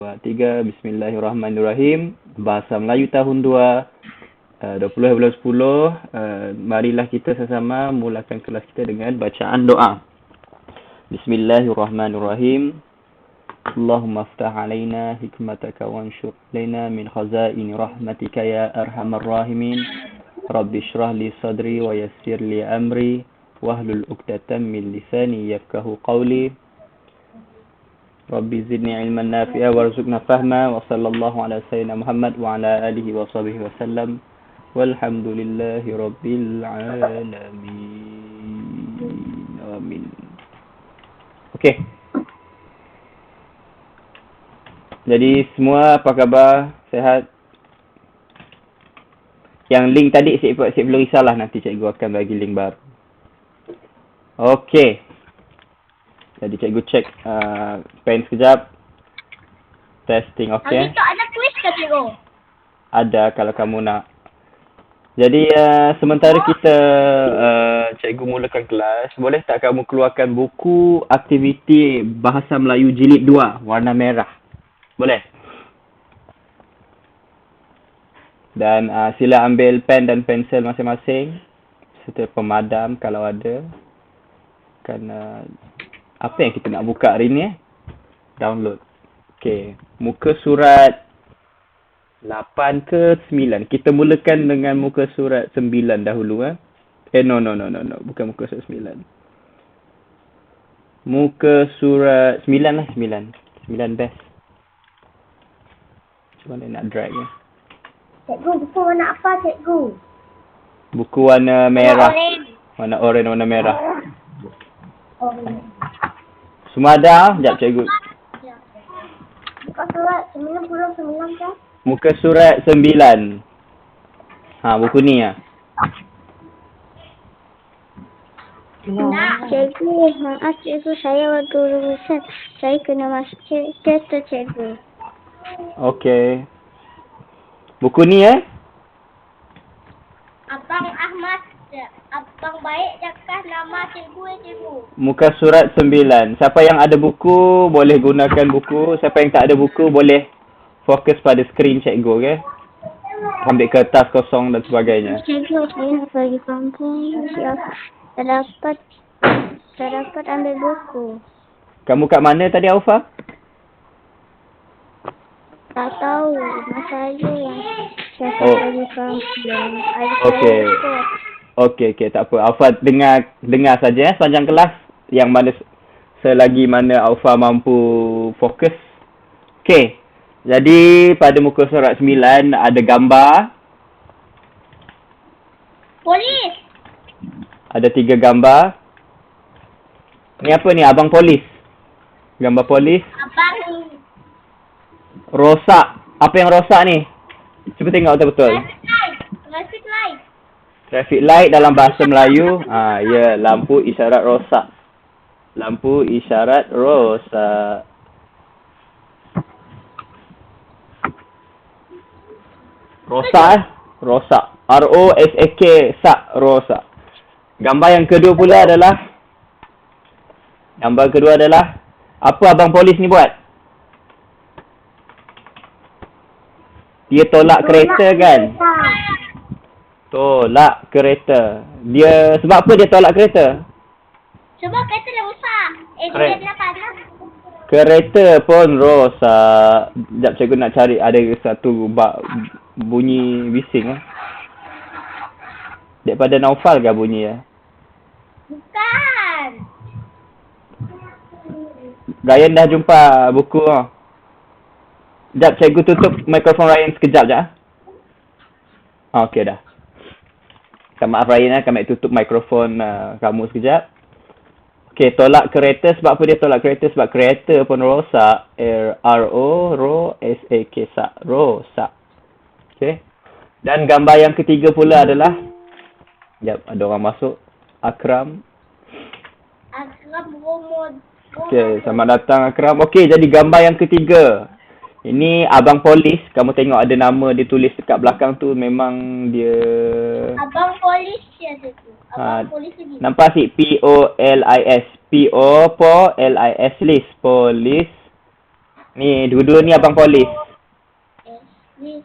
3. Bismillahirrahmanirrahim. Bahasa Melayu tahun 20 bulan 10. Marilah kita sama-sama mulakan kelas kita dengan bacaan doa. Bismillahirrahmanirrahim. Allahumma aftah alaina hikmataka wansyur alaina min khazaini rahmatika ya arhamar rahimin. Rabbi shrah li sadri wa yassir li amri wahlul 'uqdatam min lisani yafqahu qawli. Rabbi zidni ilman nafi'a warzuqna fahma wa sallallahu ala sayyidina Muhammad wa ala alihi wa sahbihi wa sallam walhamdulillahi rabbil alamin. Amin. Okey. Jadi semua apa khabar? Sehat? Yang link tadi saya belum risaulah, nanti cikgu akan bagi link baru. Okey. Jadi cikgu cek pen sekejap. Testing okey. Hari tu ada quiz ke cikgu? Ada kalau kamu nak. Jadi sementara kita cikgu mulakan kelas, boleh tak kamu keluarkan buku aktiviti Bahasa Melayu Jilid 2 warna merah? Boleh? Dan sila ambil pen dan pensel masing-masing serta pemadam kalau ada. Kerana apa yang kita nak buka hari ni? Download. Okey, muka surat 8 ke 9. Kita mulakan dengan muka surat 9 dahulu No. Bukan muka surat 9. Muka surat 9 lah, 9. 9 best. Macam mana nak drag ni? Cikgu, buku warna apa cikgu? Buku warna merah. Warna Warna oranye, warna merah. orange. Semua ada? Sekejap cikgu. Ya. Buka surat 99 kan? Muka surat 9. Buku ni lah. Cikgu, maaf cikgu, saya waktu lulusan saya kena masuk kereta cikgu. Okey. Buku ni Abang Ahmad, Abang Baik cakap nama cikgu cikgu. Muka surat 9. Siapa yang ada buku boleh gunakan buku. Siapa yang tak ada buku boleh fokus pada skrin cikgu, okey? Ambil kertas kosong dan sebagainya. Cikgu, saya nak pergi kampung. Tak dapat ambil buku. Kamu kat mana tadi, Aufa? Tak tahu. Masa aja yang saya pergi kampung. Okey, tak apa. Aufa dengar saja sepanjang kelas yang mana selagi mana Aufa mampu fokus. Okey. Jadi pada muka surat 9 ada gambar. Polis. Ada 3 gambar. Ni apa ni? Abang polis. Gambar polis. Abang Rosak. Apa yang rosak ni? Cuba tengok betul-betul. traffic light. Traffic light dalam bahasa Melayu. Ya, lampu isyarat rosak. Lampu isyarat rosak. Rosak rosak. R-O-S-A-K, sak, rosak. Gambar yang kedua pula adalah apa abang polis ni buat? Dia tolak kereta kan? Tolak kereta. Dia sebab apa dia tolak kereta? Sebab kereta dah rosak. Correct. Dia dah panas. Kereta pun rosak. Sekejap cikgu nak cari ada satu bunyi bising Daripada Naufal ke bunyi Bukan. Ryan dah jumpa buku Sekejap cikgu tutup mikrofon Ryan sekejap je Okey dah. Minta maaf Ryan kami tutup mikrofon kamu sekejap. Okey, tolak kereta. Sebab apa dia tolak kereta? Sebab kereta pun rosak. R-O-S-A-K, sak, rosak. Okey. Dan gambar yang ketiga pula adalah ada orang masuk. Akram. Okey, selamat datang Akram. Okey, jadi gambar yang ketiga. Ini abang polis. Kamu tengok ada nama dia tulis dekat belakang tu. Memang dia Abang polis ya tu. Abang polis lagi. Nampak si P-O-L-I-S. P-O-L-I-S. Polis. Ni, dua-dua ni abang polis. Ni.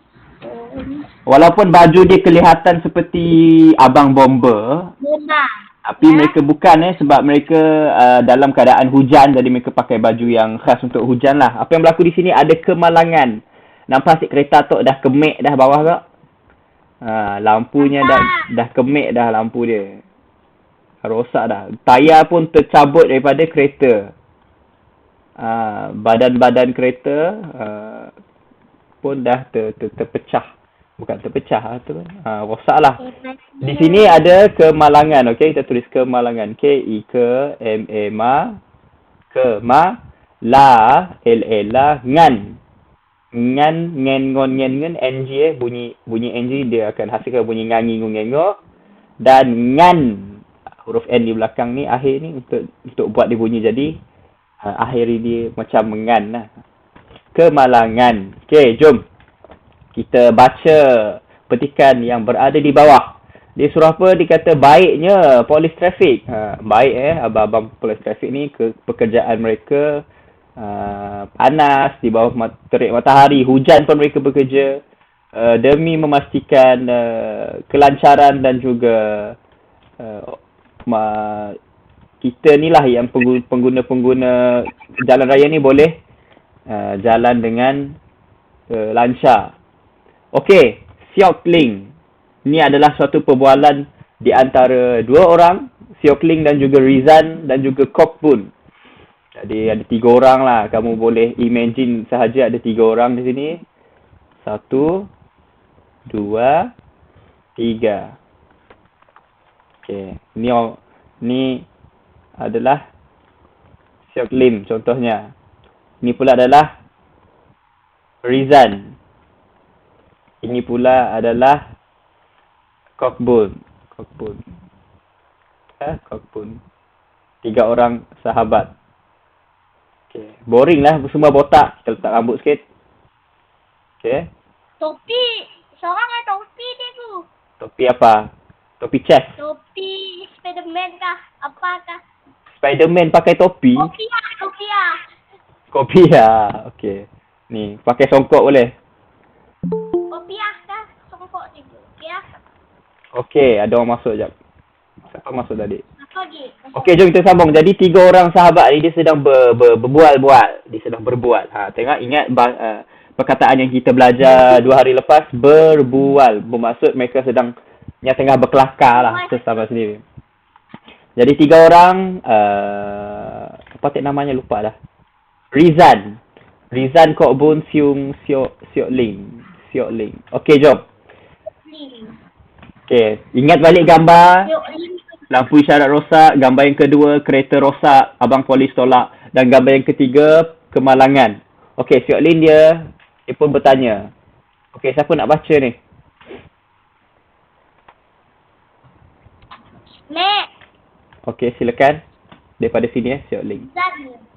Walaupun baju dia kelihatan seperti abang bomber, Memang. tapi mereka bukan sebab mereka dalam keadaan hujan, jadi mereka pakai baju yang khas untuk hujan lah. Apa yang berlaku di sini ada kemalangan. Nampak si kereta tu dah kemik dah bawah tak? Lampunya dah kemik dah lampu dia. Rosak dah. Tayar pun tercabut daripada kereta. Badan-badan kereta pun dah terpecah. Bukan terpecah tu. Rosak lah. Di sini ada kemalangan. Okey, kita tulis kemalangan. K-I-K-M-A la L-L-A ngan. Ngan, ngen, ngon, ngen, NG bunyi NG dia akan hasilkan bunyi ngangi, ngungengo. Dan ngan, huruf N di belakang ni, akhir ni untuk buat dia bunyi jadi akhir dia macam mengan lah. Kemalangan. Okey, jom. Kita baca petikan yang berada di bawah. Dia surah apa? Dia kata baiknya polis trafik. Baik abang-abang polis trafik ni pekerjaan mereka panas di bawah terik matahari, hujan pun mereka bekerja demi memastikan kelancaran dan juga kita ni lah yang pengguna-pengguna jalan raya ni boleh jalan dengan lancar. Okey, Siok Ling. Ini adalah suatu perbualan di antara dua orang, Siok Ling dan juga Rizan dan juga Kok Bun. Jadi ada 3 orang lah. Kamu boleh imagine sahaja ada 3 orang di sini. 1, 2, 3. Okey, ni adalah Siok Lim contohnya. Ini pula adalah Rizan. Ini pula adalah Kok Bun. 3 orang sahabat. Okay. Boring lah, semua botak. Kita letak rambut sikit. Okay. Topi. Seorang ada topi dia tu. Topi apa? Topi chef. Topi Spiderman kah? Apakah? Spiderman pakai topi? Kopiah. Okay. Ni, pakai songkok boleh? Kopiah kah? Songkok juga. Kopiah. Okay, ada orang masuk sekejap. Siapa masuk tadi? Apa lagi? Okey, jom kita sambung. Jadi 3 orang sahabat ni dia sedang berbual-bual. Dia sedang berbual. Tengok, ingat perkataan yang kita belajar 2 hari lepas. Berbual. Bermaksud mereka sedang yang tengah berkelakar lah sesama sendiri. Jadi 3 orang, apa tak namanya lupa dah. Rizan, Kok Bun, Siok Ling. Okey, jom. Okey, ingat balik gambar. Lampu isyarat rosak, gambar yang kedua kereta rosak, abang polis tolak, dan gambar yang ketiga kemalangan. Okey, Siok Lin dia pun bertanya. Okey, siapa nak baca ni? Nek. Okey, silakan. Daripada sini Siok Lin.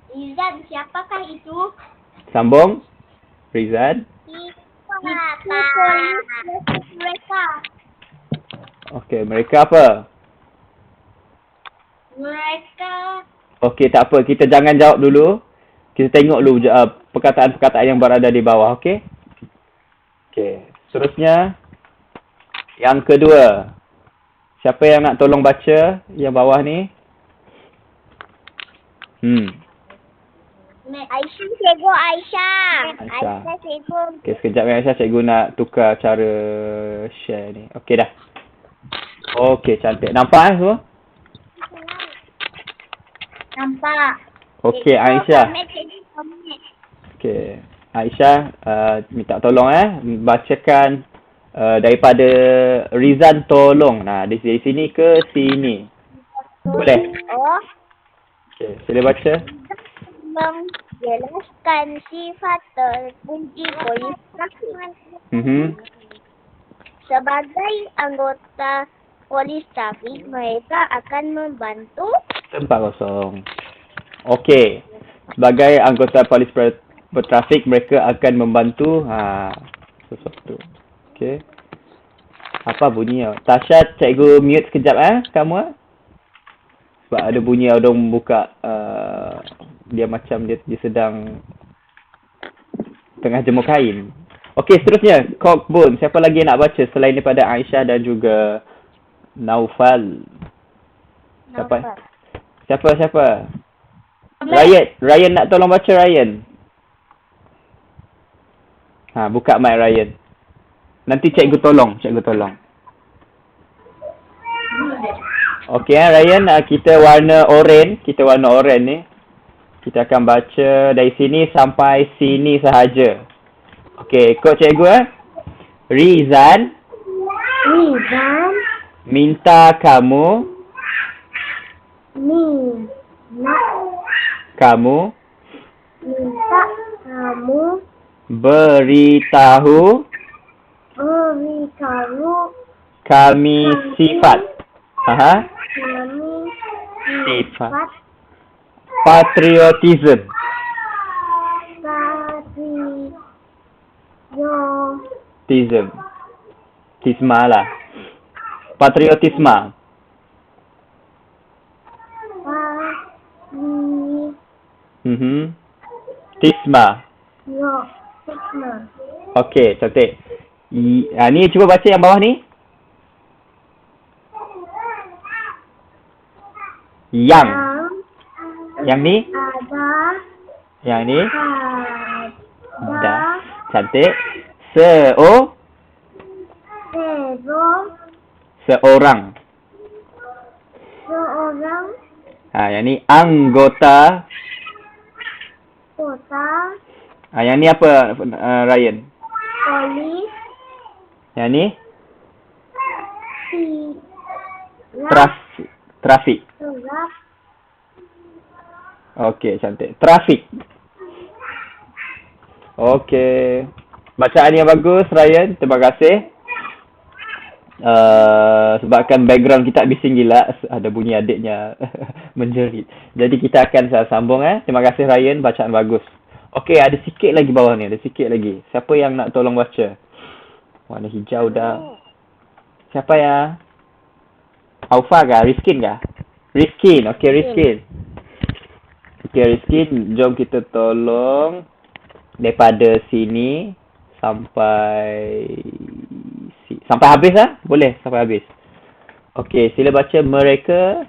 Rizan, siapakah itu? Sambung. Rizan. Itu polis mereka. Okey, mereka apa? Mereka. Okey, tak apa. Kita jangan jawab dulu. Kita tengok dulu perkataan-perkataan yang berada di bawah. Okey? Okey. Seterusnya. Yang kedua. Siapa yang nak tolong baca yang bawah ni? Aisyah, cikgu Aisyah. Cikgu. Okey, sekejap Aisyah. Cikgu nak tukar cara share ni. Okey dah. Okey, cantik. Nampak semua? Nampak. Okey, Aisyah. Okey. Aisyah minta tolong bacakan daripada Rizan tolong. Dari sini ke sini. Boleh? Oh. Okey, sila baca. Menjelaskan sifat terpuji polis trafik. Sebagai anggota polis trafik, mereka akan membantu. Tempat kosong. Okey. Sebagai anggota polis trafik, mereka akan membantu sesuatu. Okey. Apa bunyi? Tasha, cikgu mute sekejap kamu. Sebab ada bunyi orang buka dia macam dia sedang Tengah jemur kain. Okey, seterusnya. Kokbun. Siapa lagi nak baca selain daripada Aisyah dan juga Naufal? Siapa? Ryan nak tolong baca, Ryan. Buka mic Ryan. Nanti cikgu tolong. Okey, Ryan, kita warna oren ni. Kita akan baca dari sini sampai sini sahaja. Okey, ikut cikgu Rizan minta kamu beritahu kami sifat patriotism. Tisma lah. Patriotisma. Tisma. Okey, cantik. Ni cuba baca yang bawah ni. Yang ni. Yang ni. Dah. Cantik. Seorang. Yang ni anggota. Yang ni apa, Ryan? Polis. Yang ni? Trafik. Okey, cantik. Trafik. Okey. Bacaan yang bagus, Ryan. Terima kasih. Sebabkan background kita bising gila, ada bunyi adiknya menjerit. Jadi kita akan sambung. Terima kasih, Ryan. Bacaan bagus. Okey, ada sikit lagi bawah ni. Siapa yang nak tolong baca? Warna hijau dah. Siapa ya? Aufa kah? Rizkin kah? Rizkin. Okey, Rizkin. Jom kita tolong daripada sini sampai habis lah? Boleh sampai habis. Okey, sila baca. Mereka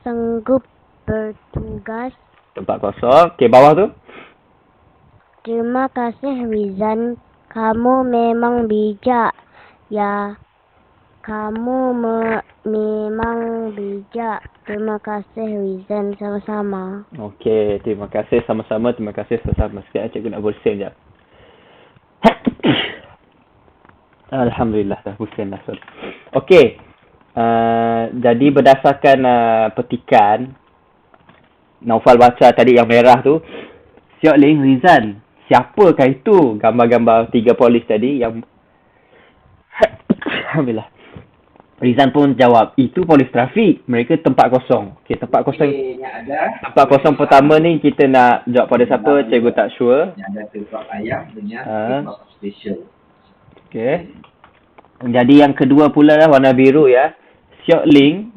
sanggup bertugas. Tempat kosong. Okey, bawah tu. Terima kasih, Rizan. Kamu memang bijak. Ya, kamu memang bijak. Terima kasih, Rizan. Sama-sama. Okey, terima kasih sama-sama. Terima kasih sama-sama. Sekejap, cikgu nak bersin sekejap. Alhamdulillah, dah bersin dah. Okey. Jadi berdasarkan petikan Naufal baca tadi yang merah tu, Siok Ling, Rizan, siapakah itu gambar-gambar 3 polis tadi yang Alhamdulillah. Rizan pun jawab, itu polis trafik. Mereka tempat kosong. Okey, tempat kosong pertama ni kita nak jawab pada siapa? Cikgu tak sure. Yang ada telefon ayam dengan telefon special. Okey. Jadi yang kedua pula lah warna biru ya. Siok Ling,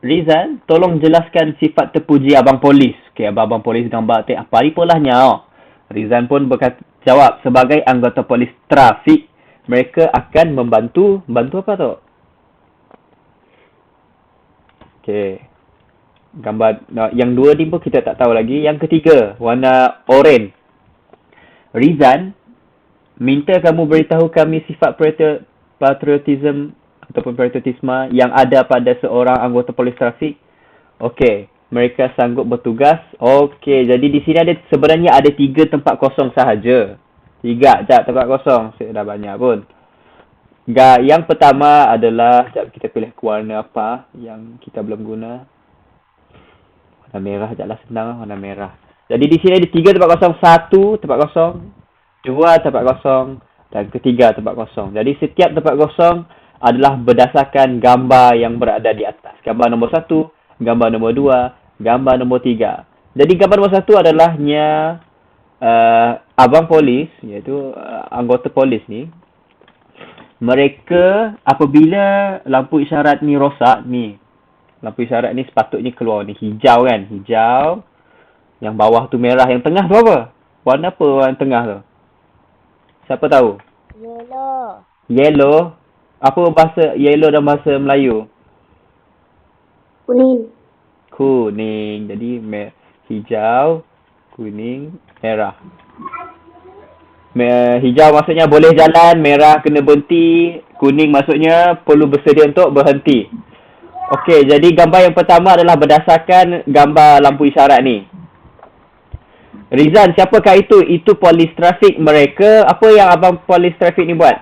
Rizan, tolong jelaskan sifat terpuji abang polis. Okey, abang polis gambar apa polahnya. Rizan pun jawab, sebagai anggota polis trafik, mereka akan membantu apa tu? Okey. Gambar yang dua ni pun kita tak tahu lagi. Yang ketiga, warna oranye. Rizan, minta kamu beritahu kami sifat patriotism ataupun patriotisme yang ada pada seorang anggota polis trafik. Okey, mereka sanggup bertugas. Okey, jadi di sini sebenarnya ada 3 tempat kosong sahaja. 3 tempat kosong. Dah banyak pun. Yang pertama adalah, kita pilih warna apa yang kita belum guna. Warna merah sekejaplah, senang lah warna merah. Jadi di sini ada 3 tempat kosong. 1 tempat kosong, 2 tempat kosong dan ketiga tempat kosong. Jadi setiap tempat kosong adalah berdasarkan gambar yang berada di atas. Gambar nombor 1, gambar nombor 2, gambar nombor 3. Jadi gambar nombor 1 adalahnya abang polis, iaitu anggota polis ni. Mereka apabila lampu isyarat ni rosak ni, lampu isyarat ni sepatutnya keluar ni hijau kan, hijau, Yang bawah tu merah, yang tengah tu apa? Warna apa warna tengah tu? Siapa tahu? Yellow. Yellow. Apa bahasa yellow dalam bahasa Melayu? Kuning. Kuning. Jadi hijau, kuning, merah. Hijau maksudnya boleh jalan, merah kena berhenti, kuning maksudnya perlu bersedia untuk berhenti. Okey, jadi gambar yang pertama adalah berdasarkan gambar lampu isyarat ni. Rizan, siapakah itu? Itu polis trafik mereka. Apa yang abang polis trafik ni buat?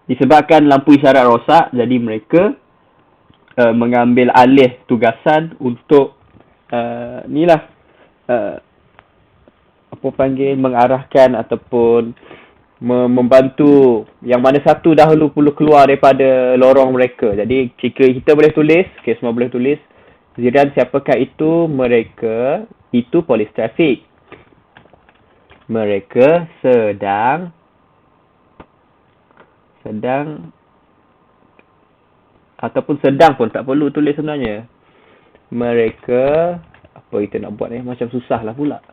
Disebabkan lampu isyarat rosak, jadi mereka mengambil alih tugasan untuk mengarahkan ataupun membantu yang mana satu dahulu perlu keluar daripada lorong mereka. Jadi jika kita boleh tulis, semua boleh tulis, Ziran, siapakah itu? Mereka itu polis trafik. Mereka sedang ataupun sedang pun tak perlu tulis sebenarnya. Mereka, apa kita nak buat ni? Macam susah lah pula.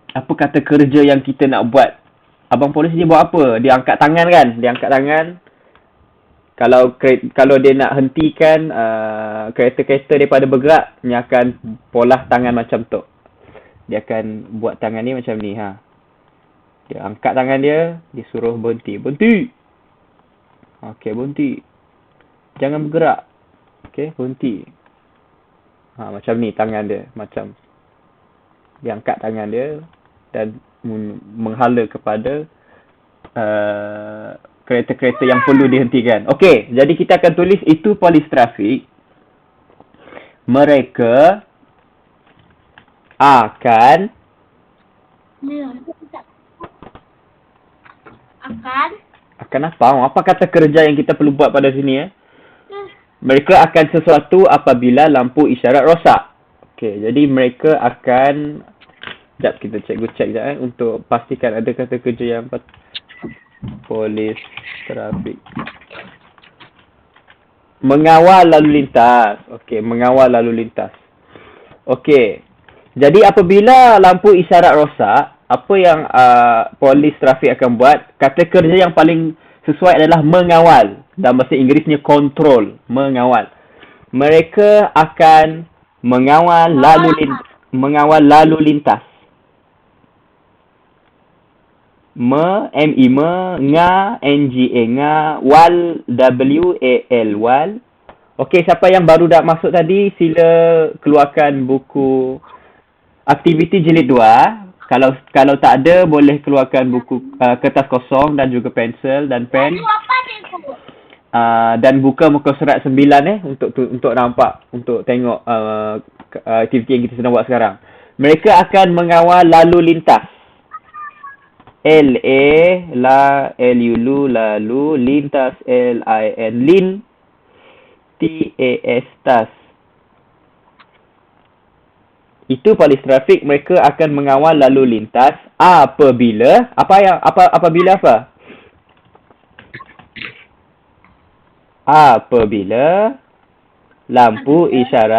Apa kata kerja yang kita nak buat? Abang polis ni buat apa? Dia angkat tangan kan? Dia angkat tangan. Kalau dia nak hentikan kereta-kereta daripada bergerak, dia akan polah tangan macam tu. Dia akan buat tangan ni macam ni. Dia angkat tangan dia, dia suruh berhenti. Berhenti! Okey, berhenti. Jangan bergerak. Okey, berhenti. Macam ni tangan dia. Macam dia angkat tangan dia dan menghala kepada kereta-kereta yang perlu dihentikan. Okey, jadi kita akan tulis itu polis trafik. Mereka akan apa? Apa kata kerja yang kita perlu buat pada sini Mereka akan sesuatu apabila lampu isyarat rosak. Okey, jadi mereka akan kita cek sekejap untuk pastikan ada kata kerja yang polis trafik. Mengawal lalu lintas. Okey, mengawal lalu lintas. Okey. Jadi apabila lampu isyarat rosak, apa yang polis trafik akan buat? Kata kerja yang paling sesuai adalah mengawal. Dalam bahasa Inggerisnya control, mengawal. Mereka akan mengawal lalu lintas. wal, wal. Okey, siapa yang baru dah masuk tadi, sila keluarkan buku aktiviti jilid 2. Kalau tak ada, boleh keluarkan buku kertas kosong dan juga pensel dan pen. Dan buka muka surat 9 untuk nampak, untuk tengok aktiviti yang kita sedang buat sekarang. Mereka akan mengawal lalu lintas. lalu, lintas, lin, tas. Itu polis trafik. Mereka akan mengawal lalu lintas apabila lampu isyarat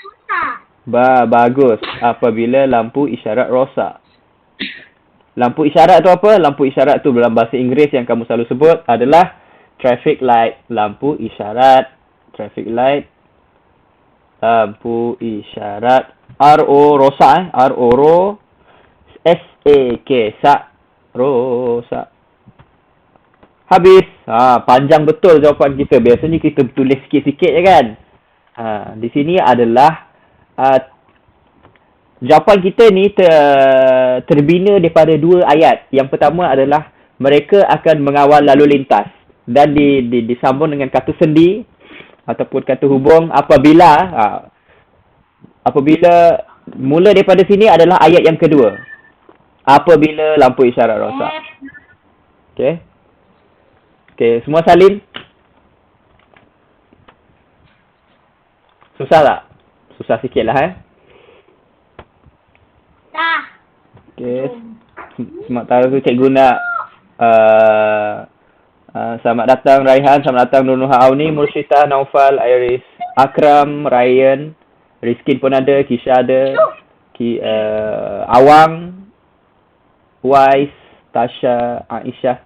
rosak. Bagus. Apabila lampu isyarat rosak. Lampu isyarat tu apa? Lampu isyarat tu dalam bahasa Inggeris yang kamu selalu sebut adalah traffic light. Lampu isyarat. Traffic light. Lampu isyarat. rosak. S-A-K. Rosak. Habis. Panjang betul jawapan kita. Biasanya kita tulis sikit-sikit je kan. Di sini adalah jawapan kita ni terbina daripada 2 ayat. Yang pertama adalah mereka akan mengawal lalu lintas. Dan disambung dengan kata sendi ataupun kata hubung apabila mula daripada sini adalah ayat yang kedua. Apabila lampu isyarat rosak. Okey, semua salin? Susah tak? Susah sikit lah Okey. Sementara tu cikgu nak Selamat datang Raihan, selamat datang Nur Auni, Mursyitah, Naufal, Iris, Akram, Ryan, Rizkin pun ada, Kisha ada, Awang, Wais, Tasha, Aisyah.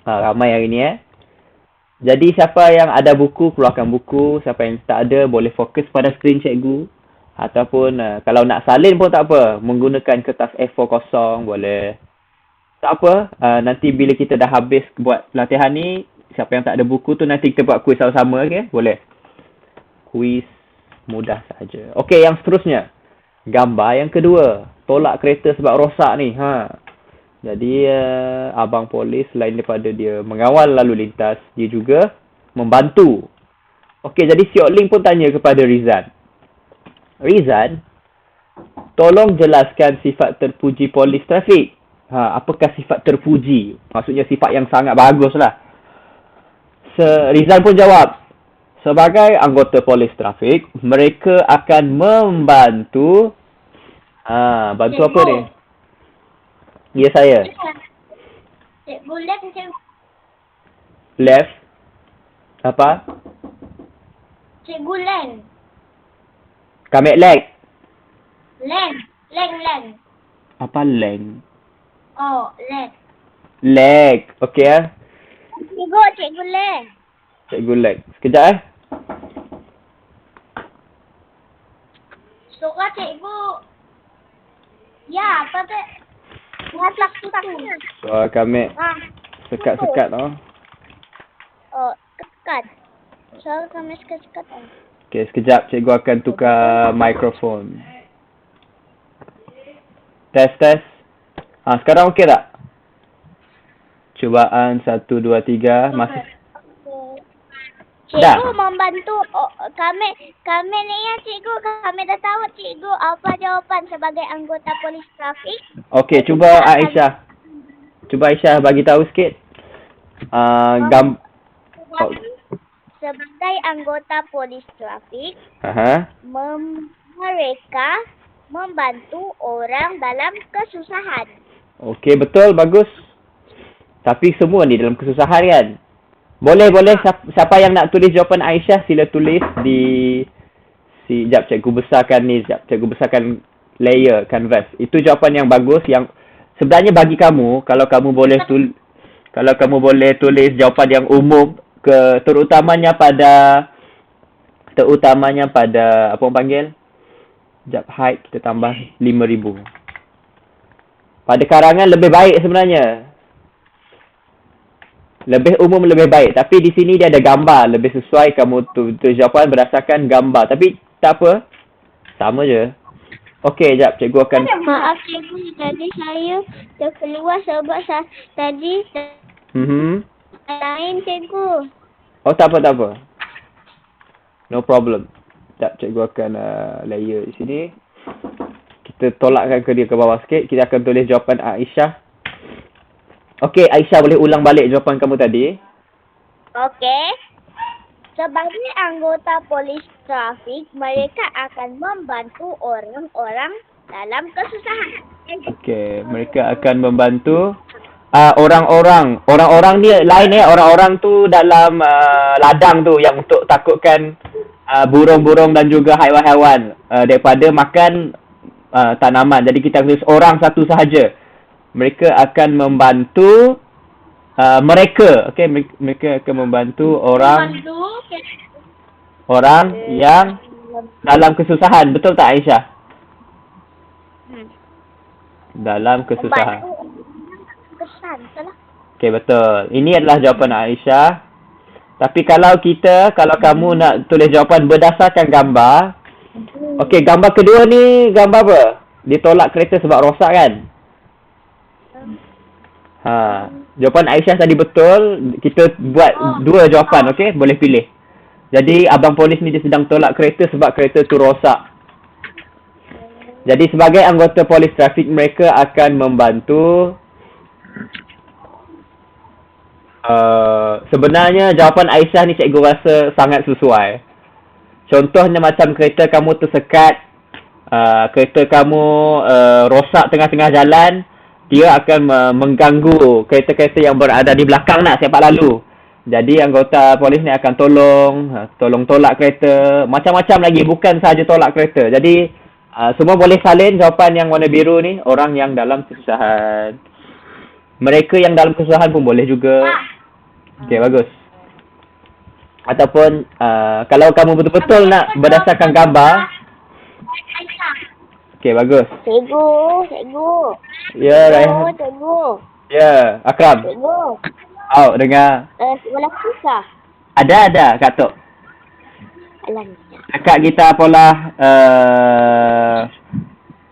Ramai hari ni Jadi siapa yang ada buku, keluarkan buku. Siapa yang tak ada, boleh fokus pada skrin cikgu. Ataupun kalau nak salin pun tak apa. Menggunakan kertas A4 kosong boleh. Tak apa, nanti bila kita dah habis buat latihan ni, siapa yang tak ada buku tu nanti kita buat kuis sama-sama, okay? Boleh. Kuis mudah saja. Okey, yang seterusnya. Gambar yang kedua. Tolak kereta sebab rosak ni. Jadi, abang polis selain daripada dia mengawal lalu lintas, dia juga membantu. Okey, jadi Siok Ling pun tanya kepada Rizan. Rizan, tolong jelaskan sifat terpuji polis trafik. Apakah sifat terpuji? Maksudnya sifat yang sangat bagus lah. Rizal pun jawab, sebagai anggota polis trafik, mereka akan membantu. Bantu apa ni? Ya, saya. Cikgu left, cikgu. Left? Apa? Cikgu Len. Kamek leg. Len. Apa leng? Oh, Len. Leg. Okey Cikgu Len. Cikgu leg. Sekejap Suka cikgu. Ya, apa tu? Ngatlak tutup. Kamek sekat-sekat Oh, kekat. Soal kami sekat-sekat. Okey, sekejap cikgu akan tukar mikrofon. Tes. Sekarang okey tak? Cubaan 1, 2, 3. Masih. Cikgu Dah. membantu kami ni ya cikgu. Kami dah tahu cikgu apa jawapan sebagai anggota polis trafik. Okey, cuba Aisyah. Cuba Aisyah bagi tahu sikit. Sebagai anggota polis trafik, Aha. mereka membantu orang dalam kesusahan. Okey, betul, bagus. Tapi semua ni dalam kesusahan kan? Boleh. Siapa yang nak tulis jawapan Aisyah, sila tulis di jap cikgu besarkan ni, cikgu besarkan layer canvas. Itu jawapan yang bagus yang sebenarnya bagi kamu, kalau kamu boleh tulis jawapan yang umum terutamanya pada apa orang panggil? Jap height kita tambah 5,000. Pada karangan lebih baik sebenarnya. Lebih umum lebih baik. Tapi di sini dia ada gambar. Lebih sesuai kamu tulis jawapan berdasarkan gambar. Tapi tak apa. Sama je. Okey, jap. Cikgu akan... Maaf cikgu, tadi saya terkeluar sebab tadi lain cikgu. Oh, tak apa. No problem. Jap, cikgu akan layer di sini. Kita tolakkan ke dia ke bawah sikit. Kita akan tulis jawapan Aisyah. Okey, Aisyah boleh ulang balik jawapan kamu tadi. Okey. Sebagai anggota polis trafik, mereka akan membantu orang-orang dalam kesusahan. Okey, mereka akan membantu orang-orang. Orang-orang ni lain orang-orang tu dalam ladang tu yang untuk takutkan burung-burung dan juga haiwan-haiwan daripada makan tanaman. Jadi kita tulis orang satu sahaja. Mereka akan membantu mereka. Okey, mereka akan membantu orang yang dalam kesusahan. Betul tak Aisyah? Dalam kesusahan. Okey, betul. Ini adalah jawapan Aisyah. Tapi kalau kamu nak tulis jawapan berdasarkan gambar. Okey, gambar kedua ni gambar apa? Ditolak kereta sebab rosak kan? Jawapan Aisyah tadi betul. Kita buat dua jawapan, okey? Boleh pilih. Jadi abang polis ni dia sedang tolak kereta sebab kereta tu rosak. Jadi sebagai anggota polis trafik, mereka akan membantu. Sebenarnya jawapan Aisyah ni cikgu rasa sangat sesuai. Contohnya macam kereta kamu tersekat, kereta kamu rosak tengah-tengah jalan. dia akan mengganggu kereta-kereta yang berada di belakang nak sepak lalu. Jadi anggota polis ni akan tolong tolak kereta, macam-macam lagi, bukan sahaja tolak kereta. Jadi semua boleh salin jawapan yang warna biru ni, orang yang dalam kesusahan. Mereka yang dalam kesusahan pun boleh juga. Okey, bagus. Ataupun kalau kamu betul-betul nak berdasarkan gambar. Okey, bagus. Cikgu. Ya, Raihan. Cikgu. Ya, Akram. Cikgu. Dengar. Sekolah susah. Ada, Kak Tok. Alhamdulillah. Kakak kita pola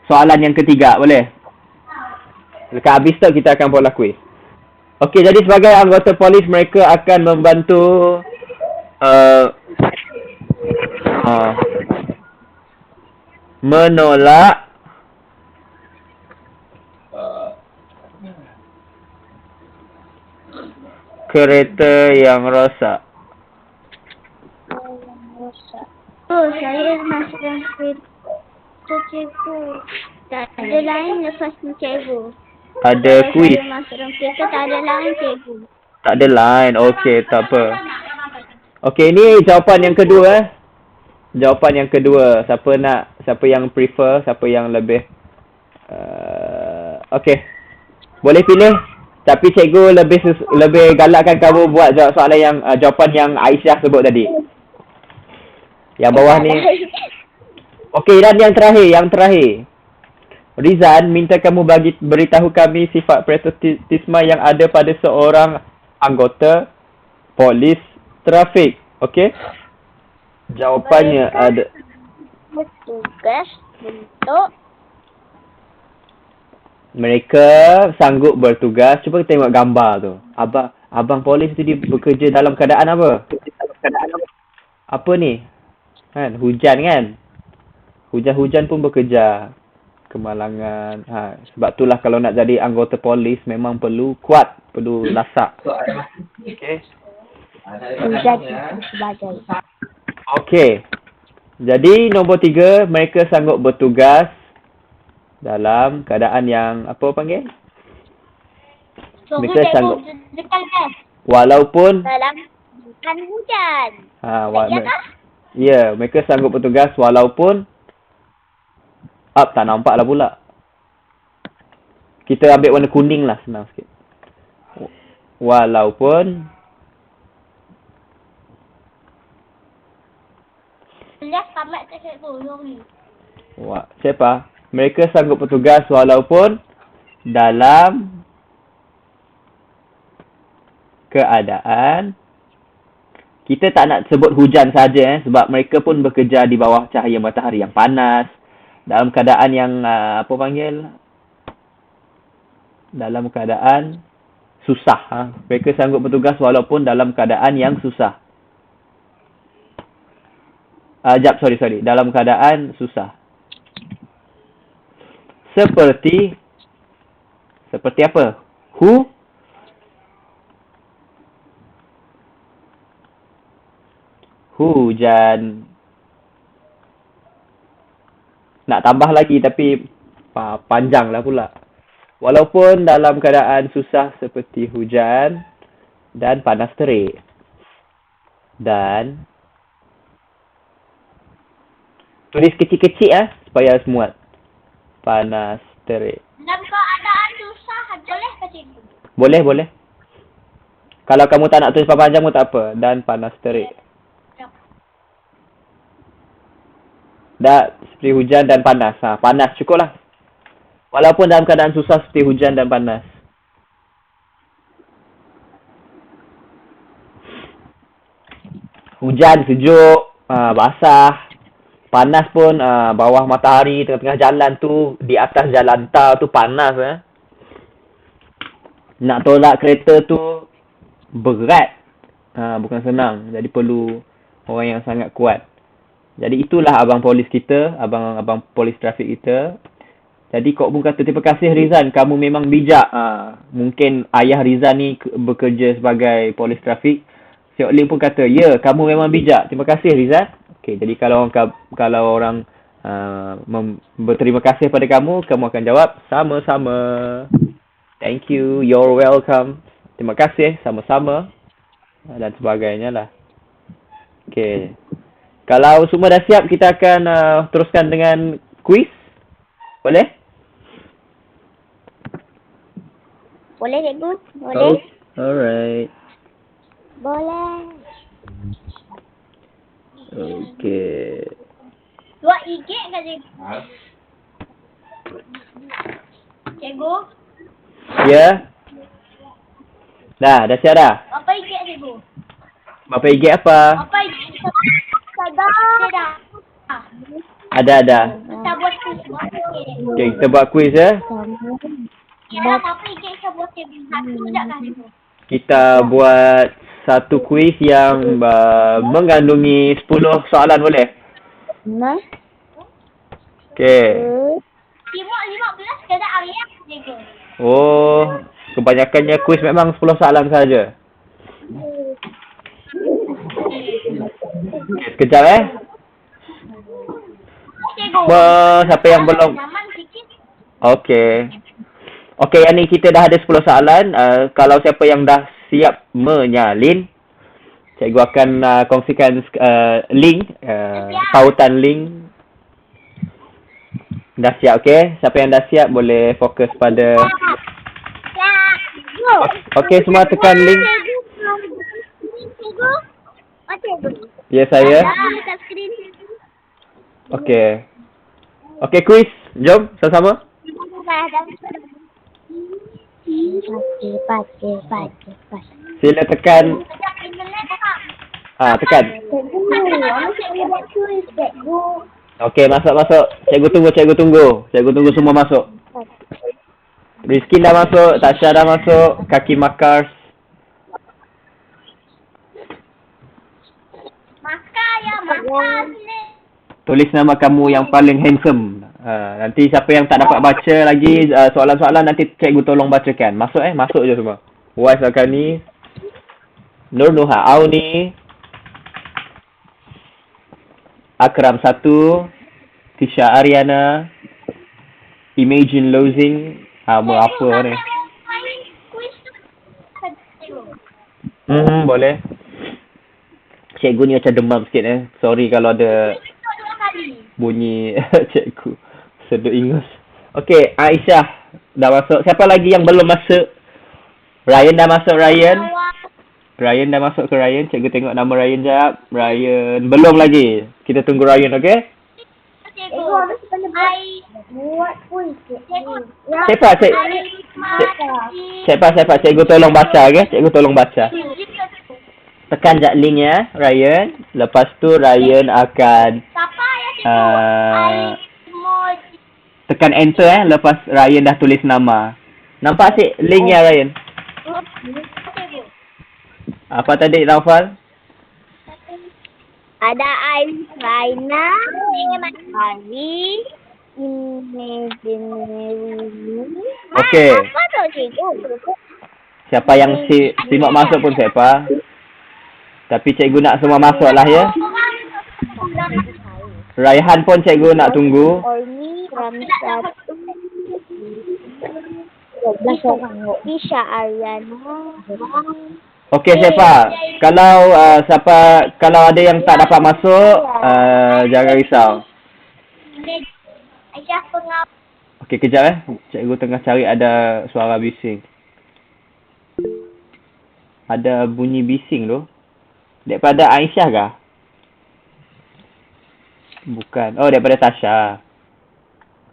soalan yang ketiga, boleh? Lepas habis tu kita akan pola kuis. Okey, jadi sebagai anggota polis mereka akan membantu menolak kereta yang rosak. Saya masuk dalam kereta cikgu. Tak ada lain lepas ni cikgu. Ada kuis. Saya masuk dalam kereta tak ada lain cikgu. Tak ada line. Okey, tak apa. Okey, ini jawapan yang kedua. Jawapan yang kedua. Siapa yang prefer, siapa yang lebih okey. Boleh pilih. Tapi cikgu lebih galakkan kamu buat jawab soalan yang jawapan yang Aisyah sebut tadi. Yang bawah ni. Okey, dan yang terakhir. Rizan minta kamu beritahu kami sifat presentisme yang ada pada seorang anggota polis trafik. Okey? Jawapannya ada. Bertugas untuk Mereka sanggup bertugas. Cuba kita tengok gambar tu. Abang polis tu dia bekerja dalam keadaan apa? Apa ni? Kan? Hujan kan? Hujan-hujan pun bekerja. Kemalangan. Sebab itulah kalau nak jadi anggota polis memang perlu kuat. Perlu lasak. Okay. sebagai Okey. Jadi nombor 3, mereka sanggup bertugas dalam keadaan yang apa panggil? Mereka sanggup walaupun dalam bukan hujan. Ya, mereka sanggup bertugas walaupun tak nampak lah pula. Kita ambil warna kuning lah, senang sikit. Walaupun siapa? Mereka sanggup bertugas walaupun dalam keadaan, kita tak nak sebut hujan saja sebab mereka pun bekerja di bawah cahaya matahari yang panas, dalam keadaan yang dalam keadaan susah. Mereka sanggup bertugas walaupun dalam keadaan yang susah. Sorry. Dalam keadaan susah. Seperti apa? Hujan. Nak tambah lagi tapi panjang lah pula. Walaupun dalam keadaan susah seperti hujan dan panas terik. Dan tulis kecil-kecil supaya semua. Panas terik. Dalam keadaan susah boleh ke cikgu? Boleh. Kalau kamu tak nak tulis panjang pun tak apa. Dan panas terik. Dah seperti hujan dan panas. Panas cukup lah. Walaupun dalam keadaan susah seperti hujan dan panas. Hujan sejuk, basah. Panas pun bawah matahari tengah-tengah jalan tu, di atas jalan tar tu panas. Nak tolak kereta tu berat. Bukan senang. Jadi perlu orang yang sangat kuat. Jadi itulah abang polis kita, abang polis trafik kita. Jadi Kok Bung kata, terima kasih Rizan, kamu memang bijak. Mungkin ayah Rizan ni bekerja sebagai polis trafik. Siok Lim pun kata, ya, kamu memang bijak. Terima kasih Rizan. Okey, jadi kalau orang berterima kasih pada kamu akan jawab sama-sama. Thank you. You're welcome. Terima kasih. Sama-sama. Dan sebagainya lah. Okay. Kalau semua dah siap, kita akan teruskan dengan quiz. Boleh? Boleh, cikgu? Boleh? Alright. Boleh. Okay. Dua IG kan, cikgu? Cikgu? Ya? Dah siap dah? Apa IG, cikgu? Berapa IG apa? Apa IG? Ada. Ada. Kita buat quiz. Okay, kita buat quiz ya. Kira apa IG kita buat cikgu? Satu tak kan, cikgu? Kita buat satu quiz yang mengandungi 10 soalan, boleh? Nah. Okay. Timur 15 kena ayat, cikgu. Oh, kebanyakannya quiz memang 10 soalan saja. Okay, sekejap Cikgu. Siapa yang belum? Zaman sikit. Okay, yang ni kita dah ada 10 soalan. Kalau siapa yang dah siap menyalin, cikgu akan kongsikan link, tautan link. Dah siap, okay? Siapa yang dah siap boleh fokus pada... Okay, semua tekan link. Cikgu. Oh, cikgu. Ya, saya. Dekat skrin. Okay. Okay, quiz. Jom, sama-sama. Baca. Sila tekan. Sekejap internet tak? Tekan. Cikgu buat kuis, cikgu. Okay, masuk. Cikgu tunggu. Cikgu tunggu semua masuk. Rizky dah masuk. Tasha dah masuk. Kaki Makars. Maka sini. Tulis nama kamu yang paling handsome. Nanti siapa yang tak dapat baca lagi soalan-soalan, nanti cikgu tolong bacakan. Masuk je semua. Wais Akani, Nur Nuha Auni, Akram 1, Tisha Ariana, Imagine Losing. Apa ni? Boleh. Cikgu ni macam demam sikit Sorry kalau ada bunyi cikgu sedut ingus. Okey, Aisyah dah masuk. Siapa lagi yang belum masuk? Ryan dah masuk, Ryan dah masuk ke Ryan. Cikgu tengok nama Ryan jap. Ryan belum lagi. Kita tunggu Ryan, okey? Cikgu, buat kuis. Siapa? Cikgu tolong baca, okey? Cikgu tolong baca. Tekan jap link ya, Ryan. Lepas tu Ryan akan tekan enter lepas Ryan dah tulis nama. Nampak sih linknya, Ryan? Apa tadi, Naufal? Ada Aina, Mari, Imaginary. Okey. Apa tu, cikgu? Siapa yang simak masuk pun siapa. Tapi cikgu nak semua masuk lah ya. Raihan pun cikgu nak tunggu. Orni, Ramsat, Tisha Ariana. Okey, siapa? Kalau ada yang tak dapat masuk, jangan risau. Aisyah pengawal. Okey, kejap Cikgu tengah cari ada suara bising. Ada bunyi bising tu. Daripada Aisyah kah? Bukan. Oh, daripada Tasha.